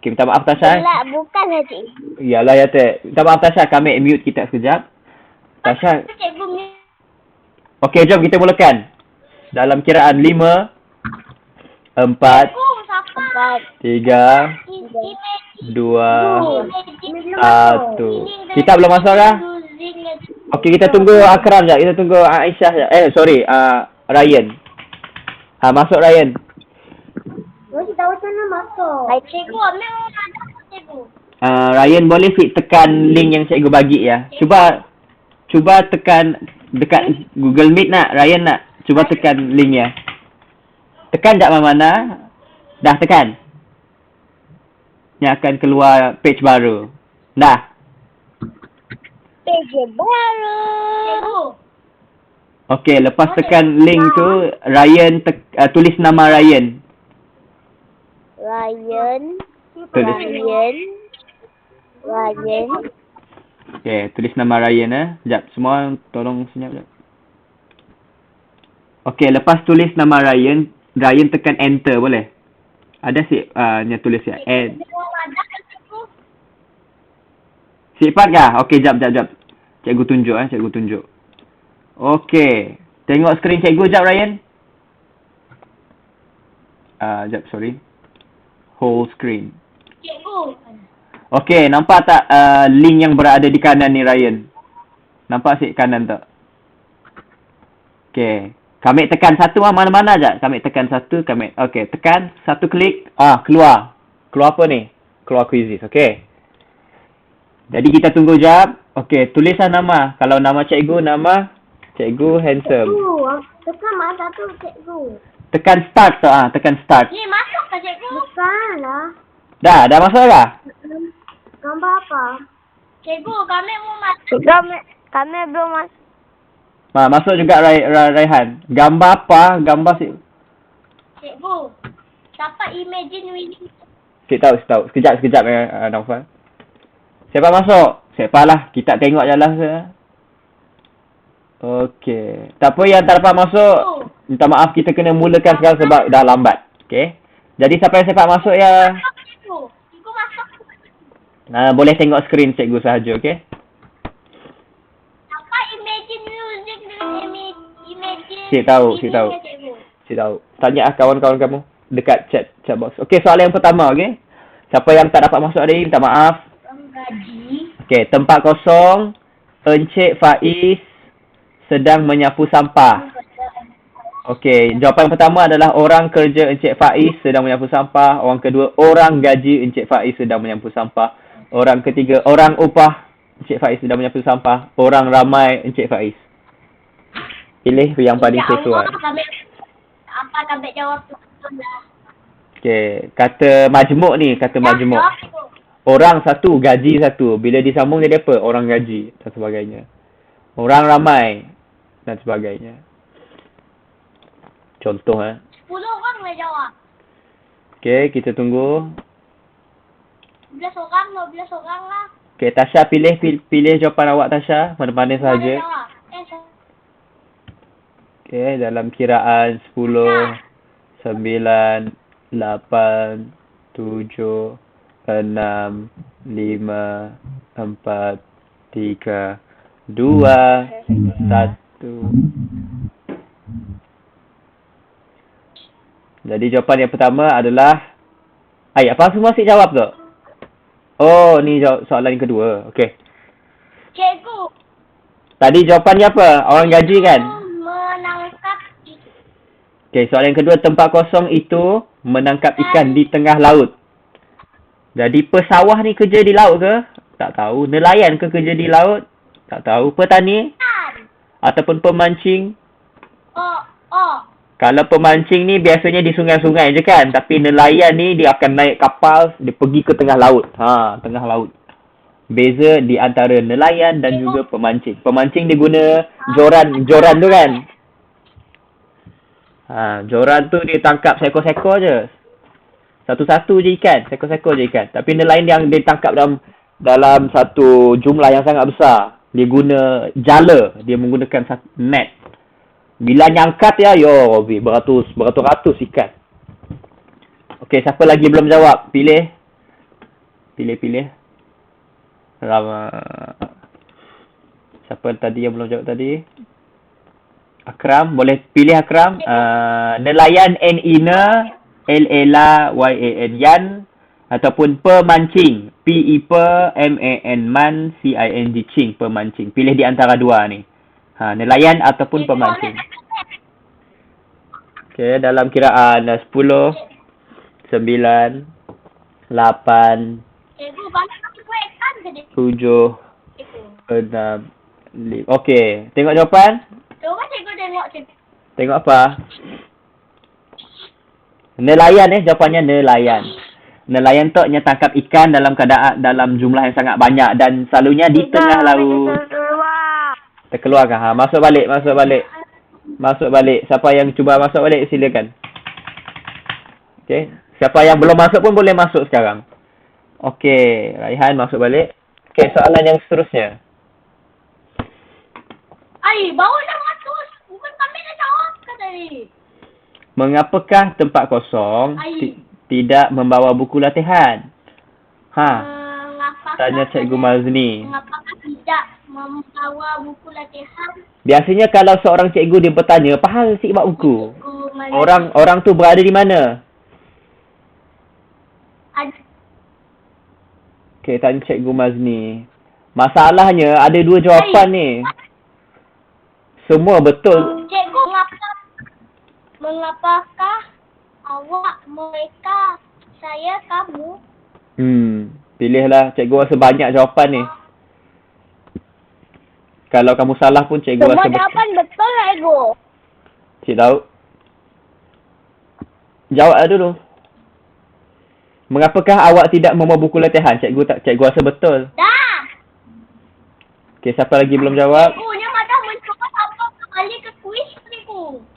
Okey, minta maaf Tasha. Bukan lah, cikgu. Iyalah ya, Tek. Minta maaf Tasha, kami mute kita sekejap. Tasha. Okey, jom kita mulakan. Dalam kiraan 5, 4, 3, 2, 1. Kita belum masuk kah? Okey, kita tunggu Akram sekejap. Kita tunggu Aisyah sekejap. Ryan. Masuk Ryan. Kita macam mana masuk? Cikgu, ambil cikgu. Ryan boleh tekan link yang cikgu bagi ya. Cuba tekan dekat Google Meet nak. Ryan nak. Cuba tekan link ya. Tekan tak mana? Dah tekan. Yang akan keluar page baru. Dah. PJ baru. Cikgu. Okey, lepas tekan link tu, Ryan tulis nama Ryan. Tulis. Ryan. Okey, tulis nama Ryan Sekejap, semua tolong senyap sekejap. Okey, lepas tulis nama Ryan tekan enter boleh? Ada yang tulis ya. Sifat kah? Okey, jap. Cikgu tunjuk. Okey. Tengok skrin cikgu jap Ryan. Jap, sorry. Whole screen. Cikgu. Okey, nampak tak link yang berada di kanan ni Ryan? Nampak kanan tak? Okey. Kami tekan satu mana-mana je. Kami tekan satu, okey, tekan satu klik, keluar. Keluar apa ni? Keluar quizzes, okey. Jadi kita tunggu jap. Okey, tulislah nama. Kalau nama cikgu Handsome. Tekan mana satu cikgu? Tekan start tu, tekan start. Ni masuk ke cikgu? Bukan lah. Dah masuk dah? Gambar apa? Cikgu, kami mau masuk. Kami belum masuk. Masuk juga Raihan. Gambar apa? Cikgu, dapat imagine winning. Tahu. Sekejap Naufal. Siapa masuk? Siapa lah. Kita tengok je lah. Okey. Tak apa yang tak dapat masuk. Minta maaf, kita kena mulakan sekarang sebab dah lambat. Okey. Jadi siapa yang sempat masuk ya? Cikgu masuk. Boleh tengok skrin cikgu sahaja, okey? Apa imagine music dengan imagine. Cik tahu. Tanya kawan-kawan kamu dekat chat box. Okey, soalan yang pertama, okey. Siapa yang tak dapat masuk hari, minta maaf. Gaji. Okey, tempat kosong. Encik Faiz sedang menyapu sampah. Okey, jawapan pertama adalah orang kerja Encik Faiz sedang menyapu sampah. Orang kedua, orang gaji Encik Faiz sedang menyapu sampah. Orang ketiga, orang upah Encik Faiz sedang menyapu sampah. Orang ramai Encik Faiz. Pilih yang paling sesuai. Apa kami jawab tu? Okey, kata majmuk ni, majmuk. Orang satu, gaji satu. Bila disambung jadi apa? Orang gaji dan sebagainya. Orang ramai dan sebagainya. Contoh 10 orang boleh jawab. Okey, kita tunggu. 12 orang lah. Okey, Tasha pilih jawapan awak Tasha. Mana-mana sahaja. Okey, dalam kiraan 10, 9, 8, 7, 6, 5, 4, 3, 2, 1. Jadi jawapan yang pertama adalah apa semua asyik jawab tu? Oh, ni soalan yang kedua. Okey. Cikgu. Tadi jawapannya apa? Orang gaji kan? Menangkap ikan. Okey, soalan yang kedua, tempat kosong itu menangkap ikan di tengah laut. Jadi pesawah ni kerja di laut ke? Tak tahu. Nelayan ke kerja di laut? Tak tahu. Petani? Ataupun pemancing? Kalau pemancing ni biasanya di sungai-sungai je kan. Tapi nelayan ni dia akan naik kapal, dia pergi ke tengah laut. Tengah laut. Beza di antara nelayan dan juga pemancing. Pemancing dia guna joran tu kan. Joran tu dia tangkap seekor-seekor je. Satu-satu je ikan, seekor-seekor je ikan. Tapi nelayan yang dia tangkap dalam satu jumlah yang sangat besar. Dia guna jala, dia menggunakan net. Bila nyangkat beratus-ratus ikan. Okey, siapa lagi belum jawab? Pilih. Siapa tadi yang belum jawab tadi? Akram, boleh pilih Akram. Nelayan N-I-N-A, L-E-L-A-Y-A-N, Yan. Ataupun pemancing, P-E-M-A-N, Man, C-I-N-G, Cing, pemancing. Pilih di antara dua ni. Nelayan ataupun pemancing. Okey, dalam kiraan 10, 9, 8, 7, 6, 5, 4, 3, 2, 1. Okey, tengok jawapan. Cuba cikgu tengok. Tengok apa? Nelayan jawapannya nelayan. Nelayan tu tangkap ikan dalam jumlah yang sangat banyak dan selalunya di tengah laut. Terkeluarkan. Ha, masuk balik. Masuk balik. Siapa yang cuba masuk balik, silakan. Okey. Siapa yang belum masuk pun boleh masuk sekarang. Okey, Raihan masuk balik. Okey, soalan yang seterusnya. Baru dah masuk. Bukan kami dah jawab kan tadi. Mengapakah tempat kosong tidak membawa buku latihan? Tanya Cikgu Mazni. Mengapakah tidak membawa buku latihan? Biasanya kalau seorang cikgu dia bertanya, apa hal si bawa buku? Orang tu berada di mana? Okey, tanya Cikgu Mazni. Masalahnya ada dua jawapan ni. Semua betul. Cikgu, mengapakah awak, mereka, saya, kamu? Pilihlah. Cikgu rasa banyak jawapan ni. Kalau kamu salah pun cikgu Semua rasa betul. Semua jawapan betul, Cikgu. Cik tahu. Jawab dulu. Mengapakah awak tidak membawa buku latihan? Cikgu rasa betul. Dah. Okey, siapa lagi belum jawab? Cikgunya macam mencuba apa kembali ke kuis, Cikgu.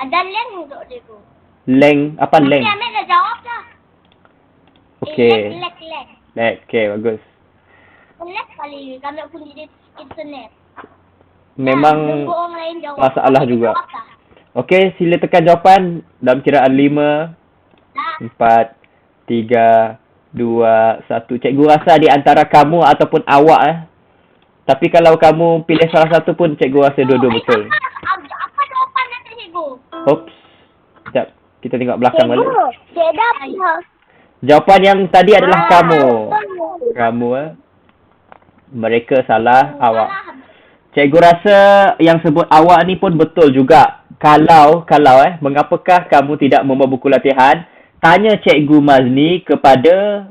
Ada link untuk Cikgu. Leng, apa leng? Tapi Amir dah jawab dah. Okey. Lek. Okey, bagus. Lek kali kami pun di internet. Memang orang lain jawab. masalah juga. Okey, sila tekan jawapan dalam kiraan 5, 4, 3, 2, 1. Cikgu rasa di antara kamu ataupun awak Tapi kalau kamu pilih salah satu pun cikgu rasa dua-dua betul. Apa jawapan nanti, Cikgu? Oops. Sekejap. Kita tengok belakang balik. Cikgu, Jawapan yang tadi adalah kamu. Kamu Mereka salah, awak. Cikgu rasa yang sebut awak ni pun betul juga. Kalau mengapakah kamu tidak membawa buku latihan? Tanya Cikgu Mazni kepada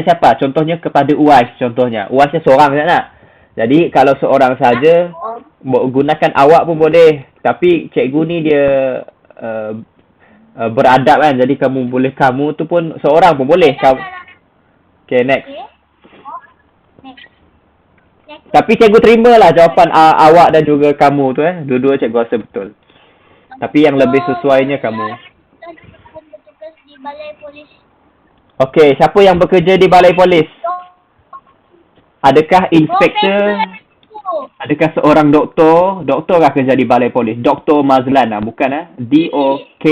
siapa? Contohnya kepada UAS contohnya. UASnya seorang tak nak? Jadi kalau seorang saja gunakan awak pun boleh. Tapi cikgu ni dia beradab kan. Jadi kamu tu pun seorang pun boleh. Okay, next. Tapi cikgu terimalah jawapan awak dan juga kamu tu Dua-dua cikgu rasa betul. Tapi yang lebih sesuainya kamu. Di balai polis. Okey, siapa yang bekerja di balai polis? Adakah inspektor? Adakah seorang doktor? Doktorkah kerja di balai polis? Dr. Mazlan bukan D-O-K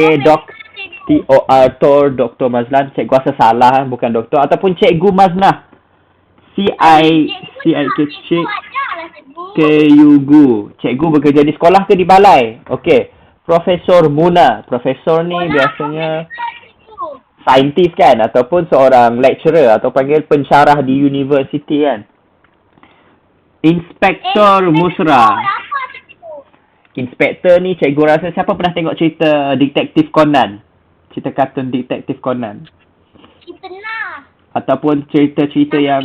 T-O-R Tor Dr. Mazlan. Cikgu rasa salah bukan doktor. Ataupun Cikgu Maznah. C-I-K-U-G. Cikgu bekerja di sekolah ke di balai? Okey. Profesor Muna. Profesor ni biasanya saintis kan? Ataupun seorang lecturer atau panggil pensyarah di universiti kan? Inspektor Musra. Inspektor ni cikgu rasa siapa pernah tengok cerita Detektif Conan? Cerita kartun Detektif Conan. Pernah. Ataupun cerita-cerita yang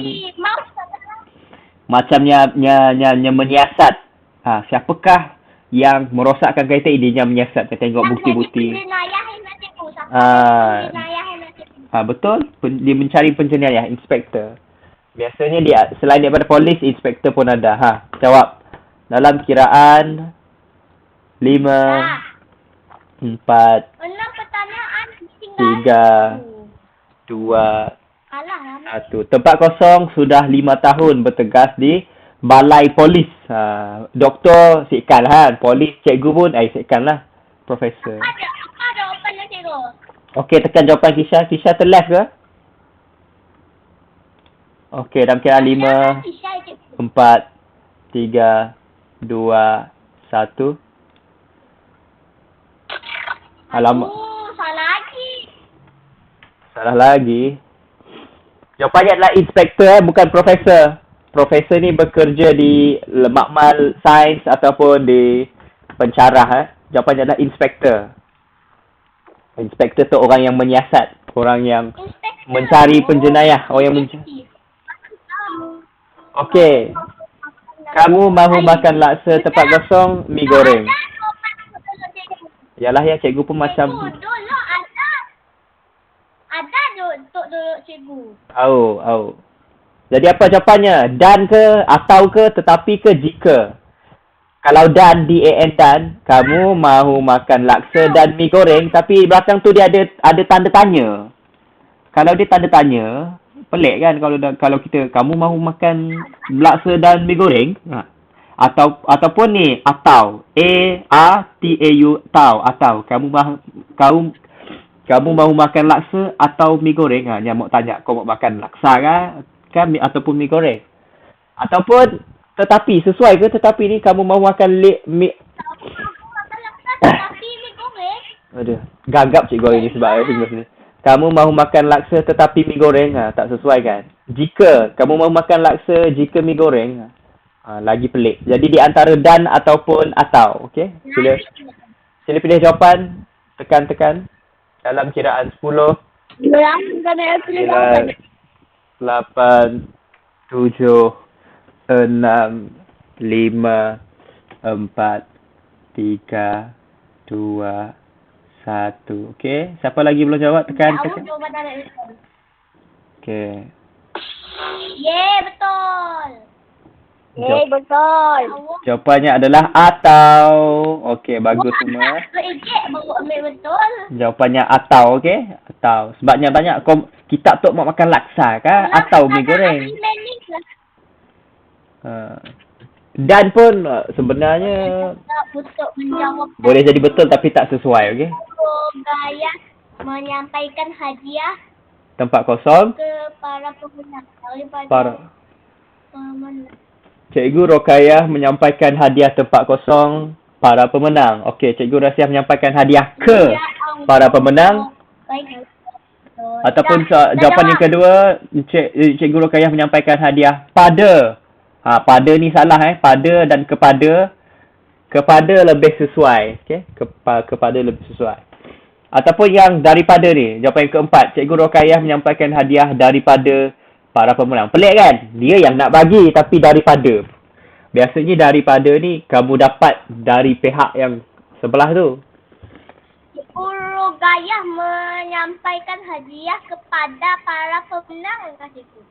macamnya menyiasat. Siapakah yang merosakkan kereta idenya menyiasat? Tengok bukti-bukti. Betul. Dia mencari penjenayah, inspektor. Biasanya dia selain daripada polis, inspektor pun ada. Jawab. Dalam kiraan 5, 4, 3, 2, 1. Tempat kosong sudah 5 tahun bertugas di balai polis. Doktor sikkan polis cikgu pun sikkan lah. Profesor. Apa jawapannya, Cikgu? Okey, tekan jawapan Kisha. Kisha terleft ke? Okey, dalam kiraan 5, 4, 3, 2, 1. Alamak. Salah lagi. Jawapannya adalah inspektor bukan profesor. Profesor ni bekerja di makmal sains ataupun di pensyarah. Jawapannya adalah inspektor. Inspektor tu orang yang menyiasat, orang yang mencari penjenayah, orang yang mencari. Okey. Kamu mahu makan laksa tempat kosong, mi goreng. Yalah ya, cikgu pun macam Ada duduk cikgu. Au. Jadi apa jawapannya? Dan ke, atau ke, tetapi ke, jika. Kalau dan, D-A-N dan, kamu mahu makan laksa dan mi goreng, tapi belakang tu dia ada tanda tanya. Kalau dia tanda tanya, pelik kan kalau kita, kamu mahu makan laksa dan mi goreng? Ataupun ni, atau. A-A-T-A-U, atau. Kamu mahu makan laksa atau mi goreng? Yang mau tanya, kau mau makan laksa kan ataupun mi goreng? Ataupun tetapi, sesuai ke tetapi ni kamu mahu makan mi... Aku makan laksa tapi mi goreng. Aduh, gagap cikgu hari ni sebab ni. Kamu mahu makan laksa tetapi mi goreng, tak sesuai kan? Jika kamu mahu makan laksa jika mi goreng, lagi pelik. Jadi di antara dan ataupun atau, okey? Sila pilih jawapan, tekan dalam kiraan 10, 9, 8, 7, 6, 5, 4, 3, 2, 1. Okey, siapa lagi belum jawab? Tekan. Okey. Betul. Betul. Jawapannya adalah atau. Okey, bagus semua. Ejek baru ambil betul. Jawapannya atau, okey? Atau. Sebabnya banyak kitab tu mau makan laksa kah atau mi goreng. Dan pun sebenarnya boleh jadi betul tapi tak sesuai, okey? Gaya menyampaikan hadiah Tempat kosong. ke para pemenang. Cikgu Rokayah menyampaikan hadiah tempat kosong para pemenang. Okey, Cikgu Rasiah menyampaikan hadiah ke para pemenang. Ataupun jawapan yang kedua, Cikgu Rokayah menyampaikan hadiah pada. Pada ni salah pada dan kepada. Kepada lebih sesuai. Okey, kepada lebih sesuai. Ataupun yang daripada ni, jawapan yang keempat, Cikgu Rokayah menyampaikan hadiah daripada para pemenang. Pelik kan? Dia yang nak bagi tapi daripada. Biasanya daripada ni kamu dapat dari pihak yang sebelah tu. Cikgu Gayah menyampaikan hadiah kepada para pemenang, cikgu.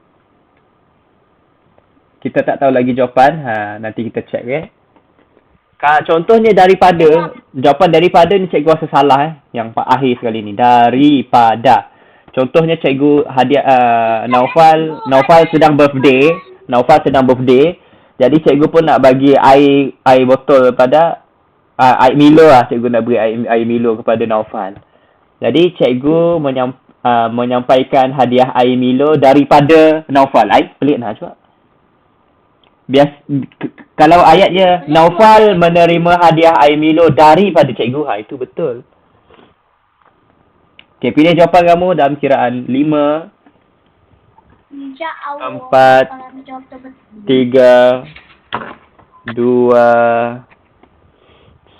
Kita tak tahu lagi jawapan. Nanti kita check contohnya daripada. Jawapan daripada ni cikgu rasa salah yang akhir sekali ni. Daripada. Contohnya cikgu hadiah Naufal sedang birthday. Jadi cikgu pun nak bagi air botol kepada air Milo cikgu nak beri air Milo kepada Naufal. Jadi cikgu menyampaikan hadiah air Milo daripada Naufal. Pelik nak cuba. Kalau ayatnya Naufal menerima hadiah air Milo daripada cikgu, itu betul. Okey, pilih jawapan kamu dalam kiraan 5, 4, 3, 2,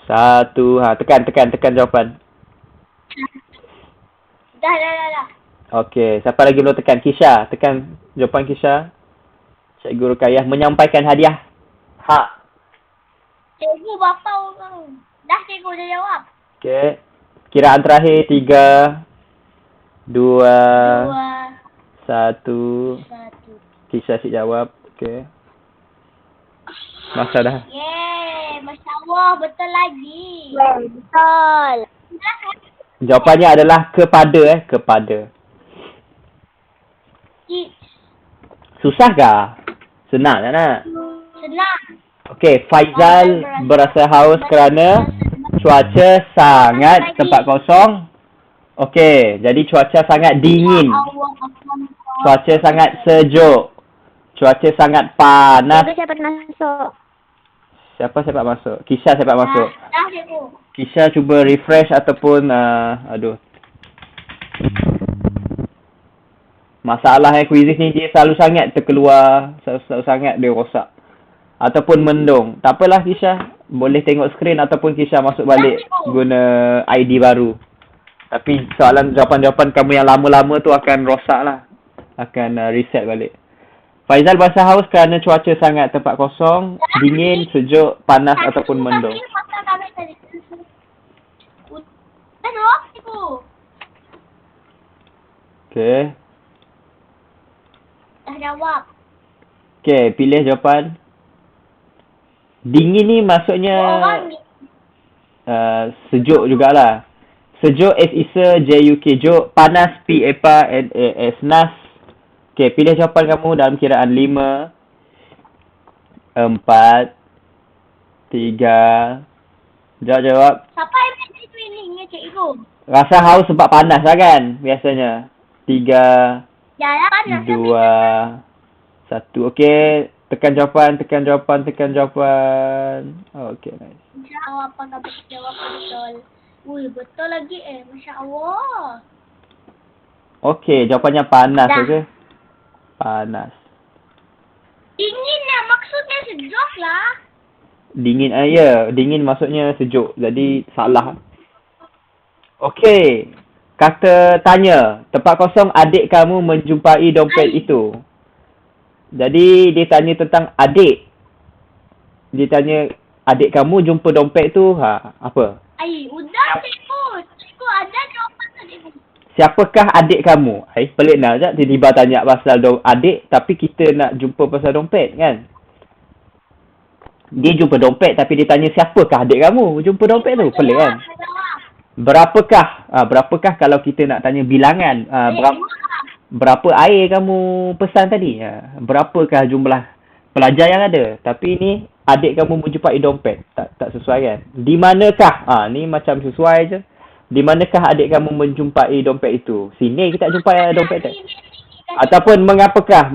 1. Tekan jawapan. Dah. Okey, siapa lagi belum tekan? Kisha, tekan jawapan Kisha. Cikgu Rukayah menyampaikan hadiah. Cikgu berapa orang? Dah cikgu dah jawab. Okey. Kiraan terakhir 3, 2, 1. Kisha asyik jawab. Okey. Masa dah. Masya Allah, betul lagi. Betul. Jawapannya adalah kepada. Susah kah? Senang tak nak? Senang. Okey, Faizal berasa haus kerana cuaca sangat tempat kosong. Okey, jadi cuaca sangat dingin. Cuaca sangat sejuk. Cuaca sangat panas. Siapa masuk? Siapa masuk? Kisha masuk. Dah, cikgu. Kisha cuba refresh ataupun masalah kuisis ni dia selalu sangat terkeluar, selalu sangat dia rosak. Ataupun mendung. Tak apalah Kisha, boleh tengok skrin ataupun Kisha masuk balik guna ID baru. Tapi jawapan-jawapan kamu yang lama-lama tu akan rosak lah. Akan reset balik. Faizal berasa haus kerana cuaca sangat tempat kosong, dingin, sejuk, panas ataupun mendung. Dah jawab. Okay, pilih jawapan. Dingin ni maksudnya Orang ni. sejuk jugalah. Sejuk S Isa, J U K juk, panas P Epa, N A S nas. Okay, pilih jawapan kamu dalam kiraan 5, 4, 3. Jawab. Siapa yang make training ni cikgu? Rasa haus sebab panas lah kan biasanya. 3, Jalan panas. 2, 1. Okay, tekan jawapan. Okay, nice. Masya Allah, apakah jawab betul? Ui, betul lagi Masya Allah. Okay, jawapannya panas. Dah. Okay. Panas. Dingin lah, maksudnya sejuk lah. Dingin, ya. Dingin maksudnya sejuk. Jadi, salah. Okay. Kata tanya. Tempat kosong adik kamu menjumpai dompet itu. Jadi, dia tanya tentang adik. Dia tanya, adik kamu jumpa dompet tu, apa? Udah cikgu. Cikgu ada jawapan tadi. Siapakah adik kamu? Pelik nak sekejap. Tiba-tiba tanya pasal adik, tapi kita nak jumpa pasal dompet, kan? Dia jumpa dompet, tapi dia tanya siapakah adik kamu jumpa dompet tu? Pelik kan? Berapakah kalau kita nak tanya bilangan? Berapa air kamu pesan tadi? Berapakah jumlah pelajar yang ada? Tapi ni, adik kamu menjumpai dompet. Tak sesuai kan? Di manakah? Ni macam sesuai je. Di manakah adik kamu menjumpai dompet itu? Sini kita tak jumpai dompet tu. Ataupun mengapakah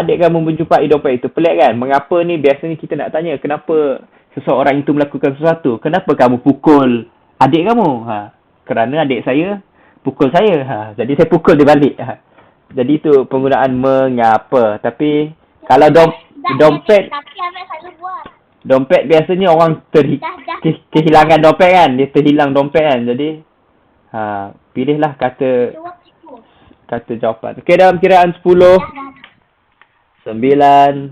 adik kamu menjumpai dompet itu? Pelik kan? Mengapa ni biasanya kita nak tanya kenapa seseorang itu melakukan sesuatu? Kenapa kamu pukul adik kamu? Kerana adik saya pukul saya. Jadi saya pukul dia balik. Jadi itu penggunaan mengapa. Tapi kalau dompet biasanya orang kehilangan dompet kan? Dia terhilang dompet kan? Jadi pilihlah kata jawapan. Okey, dalam kiraan 10, 9, 8,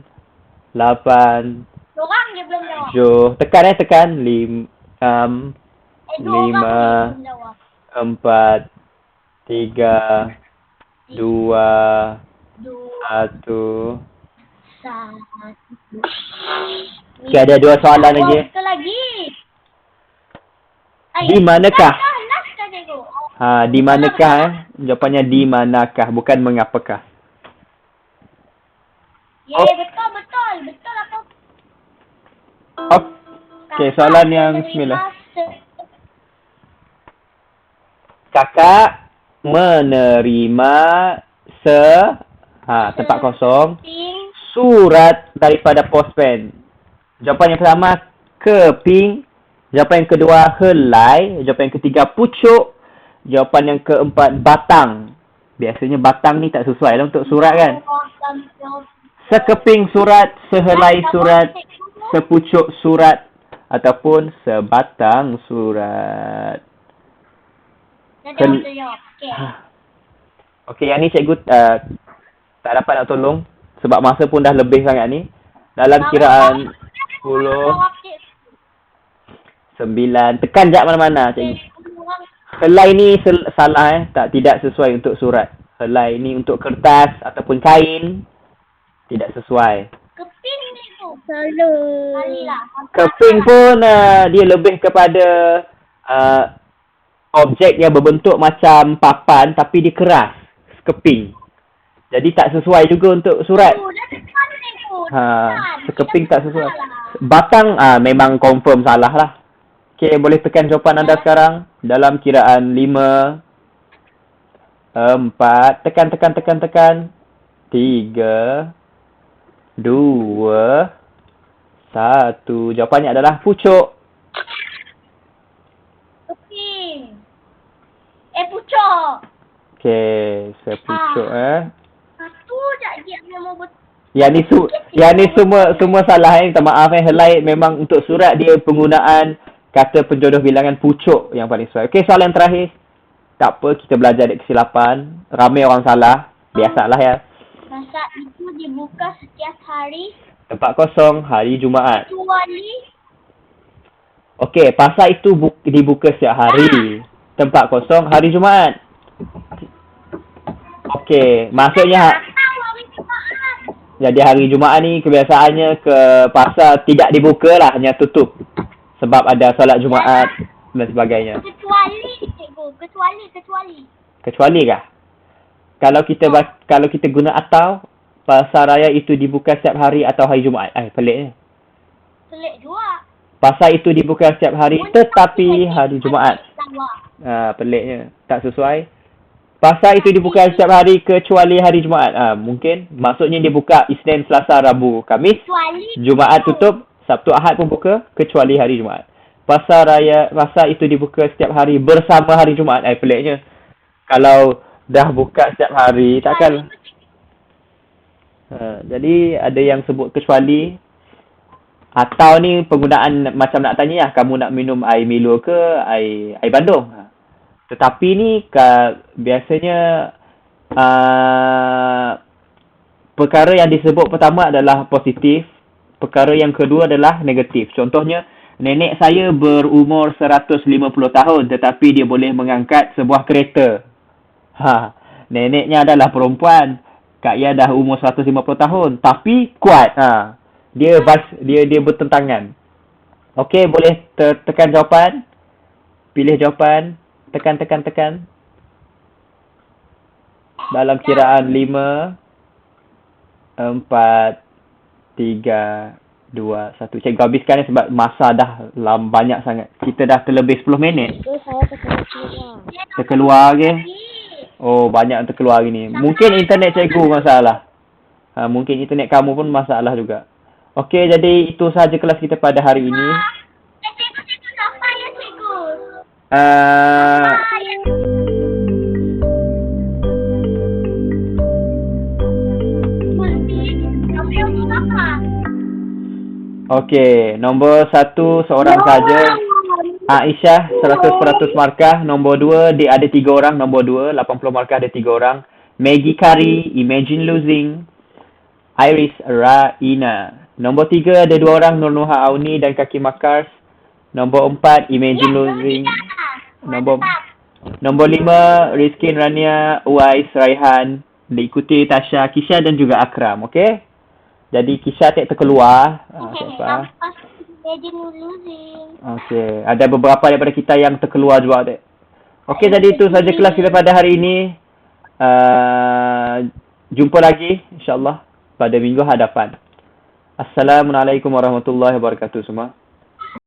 Dorang je belum jawab. 7. Tekan 5, 5, 4, 3, 2, 1. Okay, ada 2 soalan lagi. Betul lagi. Di manakah? Di manakah? Jawapannya di manakah, bukan mengapakah. Betul. Betul apa? Okey, soalan yang 9. Kakak menerima tempat kosong surat daripada postman. Jawapan yang pertama keping. Jawapan yang kedua helai. Jawapan yang ketiga pucuk. Jawapan yang keempat batang. Biasanya batang ni tak sesuai lah untuk surat kan. Sekeping surat, sehelai surat, sepucuk surat ataupun sebatang surat. Okey, yang ni cikgu tak dapat nak tolong sebab masa pun dah lebih sangat ni. Dalam kiraan 10, 9, tekan jap mana-mana cikgu. Helai ni salah tidak sesuai untuk surat. Helai ni untuk kertas ataupun kain tidak sesuai. Keping ni tu. Salah. Keping pun dia lebih kepada objek yang berbentuk macam papan tapi dia keras. Keping. Jadi tak sesuai juga untuk surat. Sekeping tak sesuai. Batang memang confirm salah lah. Okey, boleh tekan jawapan anda sekarang dalam kiraan 5, 4, tekan. 3, 2, 1. Jawapannya adalah pucuk. Keping. Pucuk. Okey, sepucuk Satu je dia memang betul. Yang ni semua salah minta maaf helai memang untuk surat dia penggunaan kata penjodoh bilangan pucuk yang paling sesuai. Okey, soalan terakhir. Tak apa, kita belajar dari kesilapan. Ramai orang salah. Biasalah ya. Masa itu dibuka setiap hari. Tempat kosong hari Jumaat. Kecuali. Okey, pasar itu dibuka setiap hari. Tempat kosong hari Jumaat. Okey, maksudnya Jadi hari Jumaat ni kebiasaannya ke pasar tidak dibuka lah, hanya tutup. Sebab ada solat Jumaat dan sebagainya. Kecuali cikgu, kecuali. Kecuali kah? Kalau kita guna atau pasar raya itu dibuka setiap hari atau hari Jumaat. Peliknya. Pelik juga. Pasar itu dibuka setiap hari tetapi hari Jumaat. Peliknya. Tak sesuai. Pasar itu dibuka setiap hari kecuali hari Jumaat. Mungkin maksudnya dia buka Isnin, Selasa, Rabu, Khamis. Jumaat tutup, Sabtu, Ahad pun buka kecuali hari Jumaat. Pasar itu dibuka setiap hari bersama hari Jumaat. Peliknya. Kalau dah buka setiap hari takkan. Jadi ada yang sebut kecuali. Atau ni penggunaan macam nak tanya lah, kamu nak minum air Milo ke air Bandung. Tetapi ni biasanya perkara yang disebut pertama adalah positif, perkara yang kedua adalah negatif. Contohnya, nenek saya berumur 150 tahun tetapi dia boleh mengangkat sebuah kereta. Neneknya adalah perempuan. Kak Ia dah umur 150 tahun tapi kuat. Dia bertentangan. Okey, boleh tekan jawapan. Pilih jawapan. Tekan. Dalam kiraan 5, 4, 3, 2, 1. Cikgu habiskan ni sebab masa dah banyak sangat. Kita dah terlebih 10 minit. Saya Terkeluar ke? Oh, banyak yang terkeluar hari ni. Mungkin internet cikgu masalah. Mungkin internet kamu pun masalah juga. Okey, jadi itu sahaja kelas kita pada hari ini. Cikgu siapa ya cikgu? Okey, nombor 1 seorang saja. Aisyah 100% markah. Nombor 2 dia ada 3 orang. Nombor 2 80 markah ada 3 orang. Maggie Kari, Imagine Losing. Iris Raina. Nombor 3 ada 2 orang, Nur Nuha Auni dan Kaki Makars. Nombor 4 Imagine Losing. Nombor 5 Rizkin Rania, Uwais Raihan. Diikuti Tasha, Kisha dan juga Akram. Okey. Jadi Kisha tak terkeluar. Imagine Losing. Okey, ada beberapa daripada kita yang terkeluar juga. Okey, jadi itu saja kelas kita pada hari ini. Jumpa lagi insya-Allah pada minggu hadapan. Assalamualaikum warahmatullahi wabarakatuh semua.